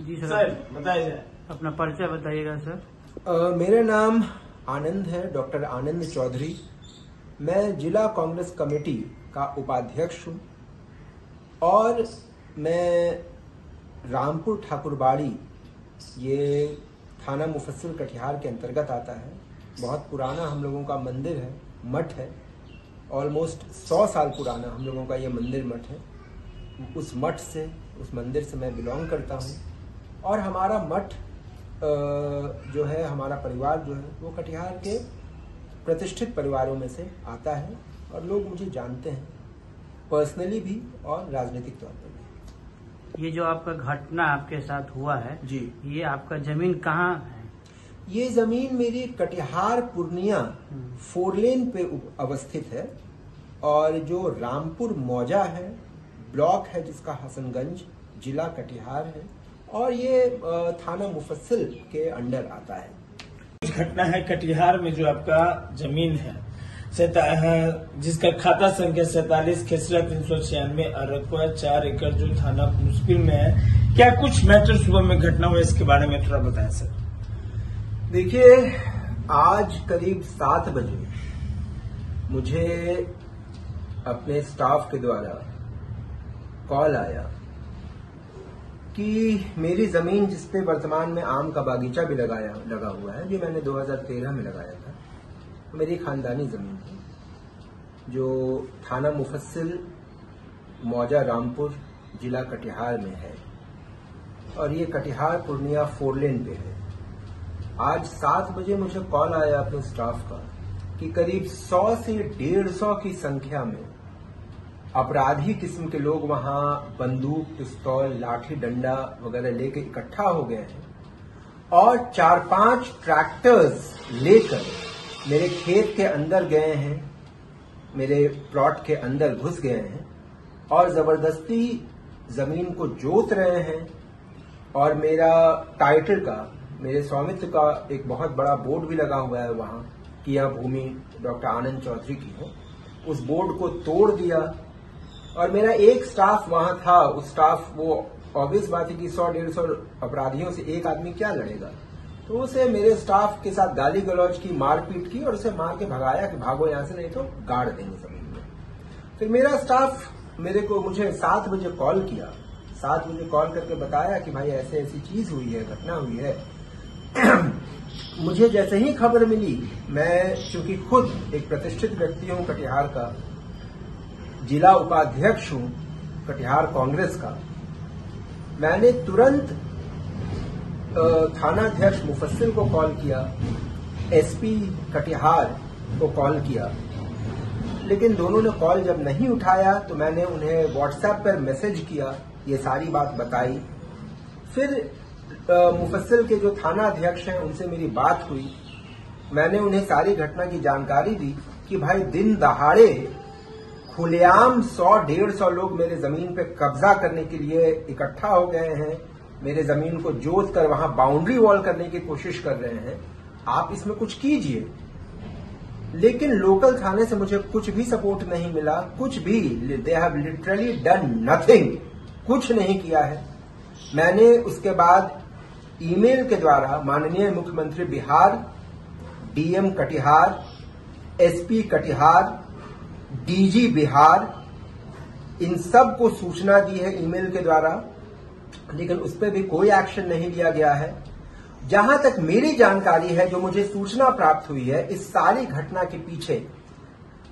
जी sir, बताइए, अपना परिचय बताइएगा सर। मेरा नाम आनंद है, डॉक्टर आनंद चौधरी। मैं जिला कांग्रेस कमेटी का उपाध्यक्ष हूँ और मैं रामपुर ठाकुरबाड़ी, ये थाना मुफस्सिल कटिहार के अंतर्गत आता है। बहुत पुराना हम लोगों का मंदिर है, मठ है। ऑलमोस्ट 100 साल पुराना हम लोगों का ये मंदिर मठ है। उस मठ से, उस मंदिर से मैं बिलोंग करता हूँ और हमारा मठ जो है, हमारा परिवार जो है वो कटिहार के प्रतिष्ठित परिवारों में से आता है और लोग मुझे जानते हैं पर्सनली भी और राजनीतिक तौर पर भी। ये जो आपका घटना आपके साथ हुआ है जी, ये आपका जमीन कहाँ है? ये जमीन मेरी कटिहार पूर्णिया 4 लेन पे अवस्थित है और जो रामपुर मौजा है, ब्लॉक है जिसका हसनगंज, जिला कटिहार है और ये थाना मुफस्सिल के अंडर आता है। कुछ घटना है कटिहार में जो आपका जमीन है जिसका खाता संख्या 47 खेसरा 396 अरकवा 4 एकड़ जो थाना मुश्किल में है। क्या कुछ मैटर सुबह में घटना हुआ, इसके बारे में थोड़ा बताएं सर। देखिए, आज करीब 7 बजे मुझे अपने स्टाफ के द्वारा कॉल आया कि मेरी जमीन जिस पे वर्तमान में आम का बागीचा भी लगा हुआ है, जो मैंने 2013 में लगाया था, मेरी खानदानी जमीन है जो थाना मुफस्सिल मौजा रामपुर जिला कटिहार में है और ये कटिहार पूर्णिया 4 लेन पे है। आज 7 बजे मुझे कॉल आया अपने स्टाफ का कि करीब 100 से 150 की संख्या में अपराधी किस्म के लोग वहां बंदूक, पिस्तौल, लाठी डंडा वगैरह लेकर इकट्ठा हो गए हैं और 4-5 ट्रैक्टर्स लेकर मेरे खेत के अंदर गए हैं, मेरे प्लॉट के अंदर घुस गए हैं और जबरदस्ती जमीन को जोत रहे हैं और मेरा टाइटल का, मेरे स्वामित्व का एक बहुत बड़ा बोर्ड भी लगा हुआ है वहां कि यह भूमि डॉक्टर आनंद चौधरी की है। उस बोर्ड को तोड़ दिया और मेरा एक स्टाफ वहां था। उस स्टाफ, वो ऑब्वियस बात है कि 100-150 अपराधियों से एक आदमी क्या लड़ेगा, तो उसे मेरे स्टाफ के साथ गाली गलौज की, मारपीट की और उसे मार के भगाया कि भागो यहां से, नहीं तो गाड़ देंगे जमीन में। फिर मेरा स्टाफ मुझे 7 बजे कॉल किया, 7 बजे कॉल करके बताया कि भाई ऐसे ऐसी चीज हुई है, घटना हुई है। मुझे जैसे ही खबर मिली, मैं चूंकि खुद एक प्रतिष्ठित व्यक्ति हूं, कटिहार का जिला उपाध्यक्ष हूं कटिहार कांग्रेस का, मैंने तुरंत थानाध्यक्ष मुफस्सिल को कॉल किया, एसपी कटिहार को कॉल किया, लेकिन दोनों ने कॉल जब नहीं उठाया तो मैंने उन्हें व्हाट्सएप पर मैसेज किया, ये सारी बात बताई। फिर मुफस्सिल के जो थाना अध्यक्ष हैं उनसे मेरी बात हुई, मैंने उन्हें सारी घटना की जानकारी दी कि भाई दिन दहाड़े खुलेआम 100-150 लोग मेरे जमीन पे कब्जा करने के लिए इकट्ठा हो गए हैं, मेरे जमीन को जोत कर वहां बाउंड्री वॉल करने की कोशिश कर रहे हैं, आप इसमें कुछ कीजिए। लेकिन लोकल थाने से मुझे कुछ भी सपोर्ट नहीं मिला, कुछ भी। They have literally done nothing, कुछ नहीं किया है। मैंने उसके बाद ईमेल के द्वारा माननीय मुख्यमंत्री Bihar, DM Katihar, SP Katihar, DG Bihar, इन सब को सूचना दी है ईमेल के द्वारा, लेकिन उस पर भी कोई एक्शन नहीं लिया गया है। जहां तक मेरी जानकारी है, जो मुझे सूचना प्राप्त हुई है, इस सारी घटना के पीछे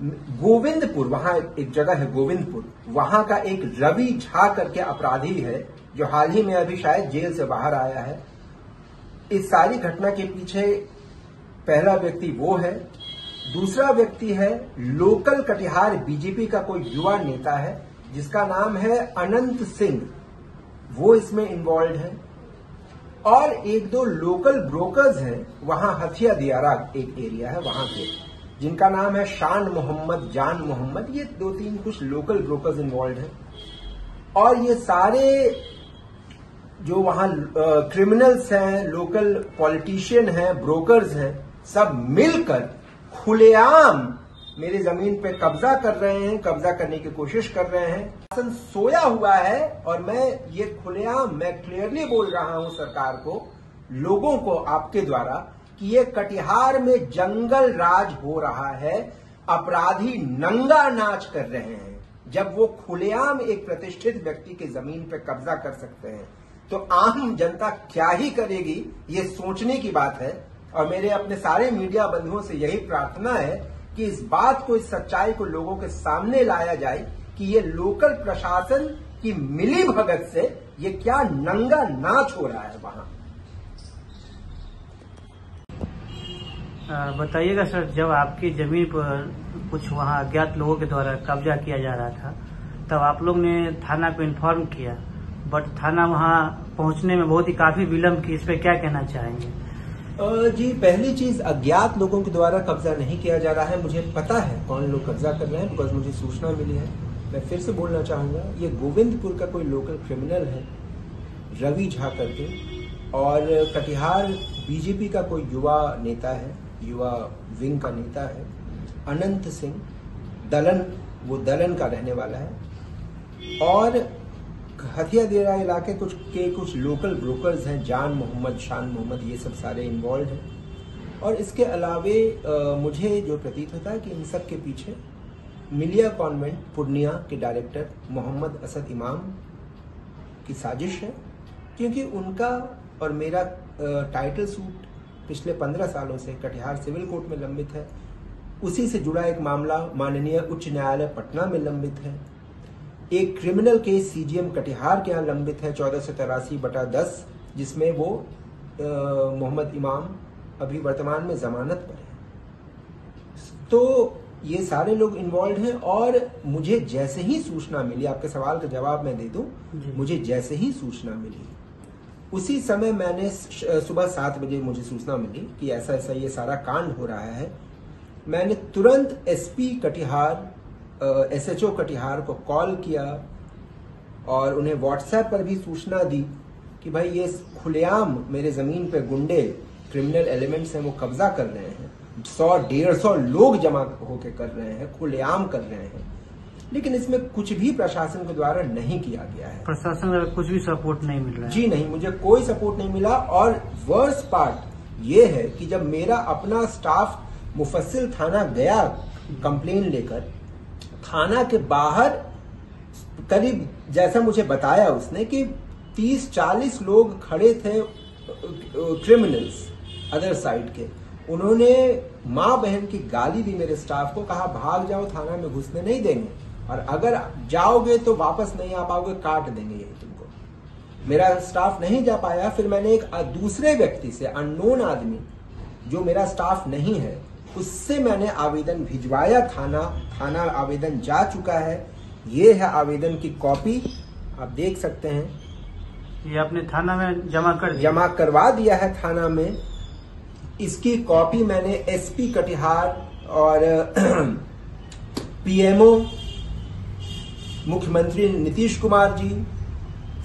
गोविंदपुर, वहां एक जगह है गोविंदपुर, वहां का एक रवि झा करके अपराधी है जो हाल ही में अभी शायद जेल से बाहर आया है। इस सारी घटना के पीछे पहला व्यक्ति वो है। दूसरा व्यक्ति है लोकल कटिहार बीजेपी का कोई युवा नेता है जिसका नाम है अनंत सिंह, वो इसमें इन्वॉल्व है। और 1-2 लोकल ब्रोकर्स हैं वहां, हथिया दियारा एक एरिया है वहां के, जिनका नाम है शान मोहम्मद, जान मोहम्मद, ये 2-3 कुछ लोकल ब्रोकर्स इन्वॉल्व हैं। और ये सारे जो वहां क्रिमिनल्स हैं, लोकल पॉलिटिशियन हैं, ब्रोकर्स हैं, सब मिलकर खुलेआम मेरी जमीन पे कब्जा कर रहे हैं, कब्जा करने की कोशिश कर रहे हैं। प्रशासन सोया हुआ है और मैं ये खुलेआम मैं क्लियरली बोल रहा हूं सरकार को, लोगों को, आपके द्वारा, कि ये कटिहार में जंगल राज हो रहा है। अपराधी नंगा नाच कर रहे हैं। जब वो खुलेआम एक प्रतिष्ठित व्यक्ति की जमीन पर कब्जा कर सकते हैं तो आम जनता क्या ही करेगी, ये सोचने की बात है। और मेरे अपने सारे मीडिया बंधुओं से यही प्रार्थना है कि इस बात को, इस सच्चाई को लोगों के सामने लाया जाए कि ये लोकल प्रशासन की मिली भगत से ये क्या नंगा नाच हो रहा है वहां। बताइएगा सर, जब आपकी जमीन पर कुछ वहां अज्ञात लोगों के द्वारा कब्जा किया जा रहा था तब आप लोग ने थाना को इन्फॉर्म किया, बट थाना वहां पहुंचने में बहुत ही काफी विलम्ब की। इस पर क्या कहना चाहेंगे? जी, पहली चीज, अज्ञात लोगों के द्वारा कब्जा नहीं किया जा रहा है। मुझे पता है कौन लोग कब्जा कर रहे हैं, बिकॉज मुझे सूचना मिली है। मैं फिर से बोलना चाहूंगा, ये गोविंदपुर का कोई लोकल क्रिमिनल है, रवि झा करके, और कटिहार बीजेपी का कोई युवा नेता है, युवा विंग का नेता है, अनंत सिंह दलन, वो दलन का रहने वाला है। और हथियादेरा इलाके कुछ लोकल ब्रोकर्स हैं, जान मोहम्मद, शान मोहम्मद, ये सब सारे इन्वॉल्व हैं। और इसके अलावे मुझे जो प्रतीत होता है कि इन सब के पीछे मिलिया कॉन्वेंट पूर्णिया के डायरेक्टर मोहम्मद असद इमाम की साजिश है, क्योंकि उनका और मेरा टाइटल सूट पिछले 15 सालों से कटिहार सिविल कोर्ट में लंबित है। उसी से जुड़ा एक मामला माननीय उच्च न्यायालय पटना में लंबित है। एक क्रिमिनल केस सीजीएम कटिहार के यहाँ लंबित है 1483/10, जिसमें वो मोहम्मद इमाम अभी वर्तमान में जमानत पर है। तो ये सारे लोग इन्वॉल्व हैं। और मुझे जैसे ही सूचना मिली, आपके सवाल का जवाब मैं दे दूं, मुझे जैसे ही सूचना मिली उसी समय मैंने सुबह 7 बजे मुझे सूचना मिली कि ऐसा ऐसा ये सारा कांड हो रहा है। मैंने तुरंत एसपी कटिहार, एसएचओ कटिहार को कॉल किया और उन्हें व्हाट्सएप पर भी सूचना दी कि भाई ये खुलेआम मेरे जमीन पे गुंडे, क्रिमिनल एलिमेंट्स हैं, वो कब्जा कर रहे हैं। 100-150 लोग जमा होकर कर रहे हैं, खुलेआम कर रहे हैं। लेकिन इसमें कुछ भी प्रशासन के द्वारा नहीं किया गया है। प्रशासन का कुछ भी सपोर्ट नहीं मिल रहा है? जी नहीं, मुझे कोई सपोर्ट नहीं मिला। और वर्स्ट पार्ट ये है कि जब मेरा अपना स्टाफ मुफस्सिल थाना गया कंप्लेन लेकर, थाना के बाहर करीब, जैसा मुझे बताया उसने, कि 30-40 लोग खड़े थे, क्रिमिनल्स अदर साइड के। उन्होंने माँ बहन की गाली दी मेरे स्टाफ को, कहा भाग जाओ, थाना में घुसने नहीं देंगे, और अगर जाओगे तो वापस नहीं आ पाओगे, काट देंगे यही तुमको। मेरा स्टाफ नहीं जा पाया। फिर मैंने एक दूसरे व्यक्ति से, अननोन आदमी जो मेरा स्टाफ नहीं है, उससे मैंने आवेदन भिजवाया। थाना आवेदन जा चुका है। ये है आवेदन की कॉपी, आप देख सकते हैं। ये आपने थाना में जमा करवा दिया है थाना में। इसकी कॉपी मैंने एसपी कटिहार और पीएमओ, मुख्यमंत्री नीतीश कुमार जी,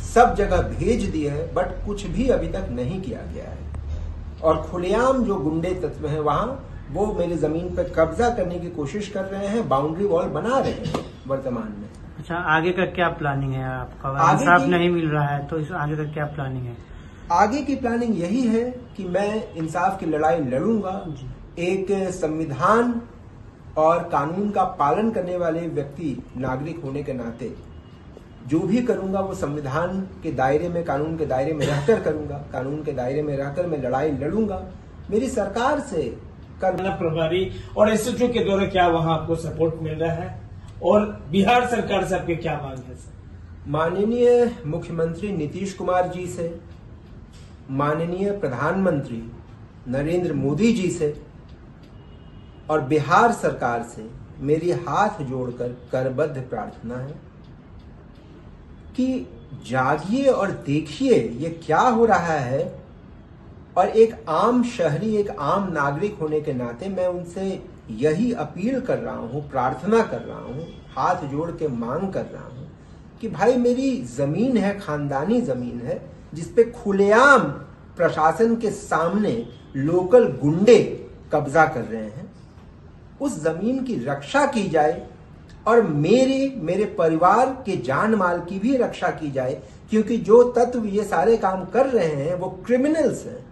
सब जगह भेज दी है, बट कुछ भी अभी तक नहीं किया गया है। और खुलेआम जो गुंडे तत्व हैं वहां, वो मेरी जमीन पर कब्जा करने की कोशिश कर रहे हैं, बाउंड्री वॉल बना रहे हैं वर्तमान में। अच्छा, आगे का क्या प्लानिंग है आपका? इंसाफ नहीं मिल रहा है तो इस आगे का क्या प्लानिंग है? आगे की प्लानिंग यही है कि मैं इंसाफ की लड़ाई लड़ूंगा। एक संविधान और कानून का पालन करने वाले व्यक्ति, नागरिक होने के नाते जो भी करूंगा वो संविधान के दायरे में, कानून के दायरे में रहकर करूंगा। कानून के दायरे में रहकर मैं लड़ाई लड़ूंगा। मेरी सरकार से प्रभारी और एसएचओ के द्वारा क्या वहां आपको सपोर्ट मिल रहा है, और बिहार सरकार से आपकी क्या मांग है? माननीय मुख्यमंत्री नीतीश कुमार जी से, माननीय प्रधानमंत्री नरेंद्र मोदी जी से और बिहार सरकार से मेरी हाथ जोड़कर करबद्ध प्रार्थना है कि जागिए और देखिए ये क्या हो रहा है। और एक आम शहरी, एक आम नागरिक होने के नाते मैं उनसे यही अपील कर रहा हूं, प्रार्थना कर रहा हूं, हाथ जोड़ के मांग कर रहा हूं कि भाई मेरी जमीन है, खानदानी जमीन है, जिसपे खुलेआम प्रशासन के सामने लोकल गुंडे कब्जा कर रहे हैं। उस जमीन की रक्षा की जाए। और मेरे परिवार के जान माल की भी रक्षा की जाए, क्योंकि जो तत्व ये सारे काम कर रहे हैं वो क्रिमिनल्स हैं।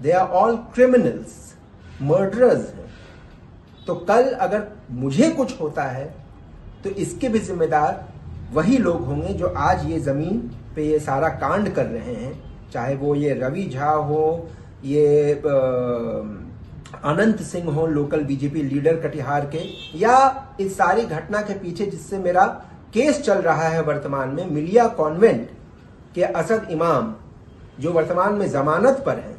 They are all criminals, murderers हैं। तो कल अगर मुझे कुछ होता है तो इसके भी जिम्मेदार वही लोग होंगे जो आज ये जमीन पे ये सारा कांड कर रहे हैं, चाहे वो ये रवि झा हो, ये अनंत सिंह हो, लोकल बीजेपी लीडर कटिहार के, या इस सारी घटना के पीछे जिससे मेरा केस चल रहा है वर्तमान में, मिलिया कॉन्वेंट के असद इमाम, जो वर्तमान में जमानत पर हैं,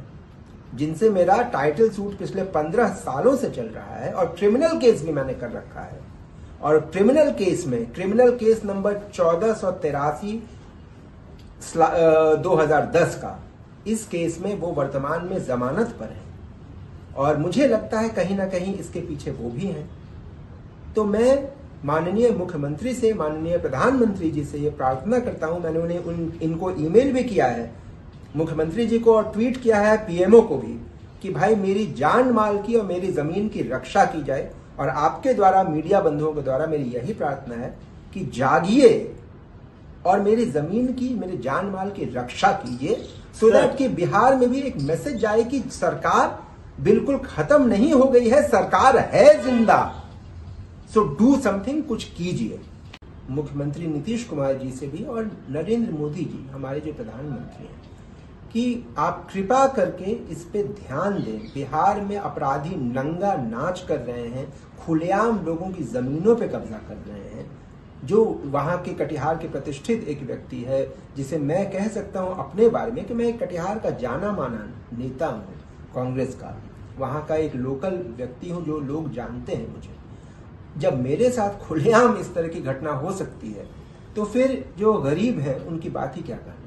जिनसे मेरा टाइटल सूट पिछले 15 सालों से चल रहा है और क्रिमिनल केस भी मैंने कर रखा है। और क्रिमिनल केस में, क्रिमिनल केस नंबर 1483 2010 का, इस केस में वो वर्तमान में जमानत पर है और मुझे लगता है कहीं ना कहीं इसके पीछे वो भी हैं। तो मैं माननीय मुख्यमंत्री से, माननीय प्रधानमंत्री जी से ये प्रार्थना करता हूं, मैंने उन्हें इनको ईमेल भी किया है, मुख्यमंत्री जी को, और ट्वीट किया है पीएमओ को भी, कि भाई मेरी जान माल की और मेरी जमीन की रक्षा की जाए। और आपके द्वारा, मीडिया बंधुओं के द्वारा मेरी यही प्रार्थना है कि जागिए और मेरी जमीन की, मेरे जान माल की रक्षा कीजिए, सो दैट कि बिहार में भी एक मैसेज जाए कि सरकार बिल्कुल खत्म नहीं हो गई है, सरकार है जिंदा। सो डू समथिंग, कुछ कीजिए। मुख्यमंत्री नीतीश कुमार जी से भी और नरेंद्र मोदी जी, हमारे जो प्रधानमंत्री हैं, कि आप कृपा करके इस पे ध्यान दें। बिहार में अपराधी नंगा नाच कर रहे हैं, खुलेआम लोगों की जमीनों पे कब्जा कर रहे हैं। जो वहां के कटिहार के प्रतिष्ठित एक व्यक्ति है, जिसे मैं कह सकता हूं अपने बारे में कि मैं कटिहार का जाना माना नेता हूं, कांग्रेस का, वहां का एक लोकल व्यक्ति हूं, जो लोग जानते हैं मुझे। जब मेरे साथ खुलेआम इस तरह की घटना हो सकती है तो फिर जो गरीब है उनकी बात ही क्या करना।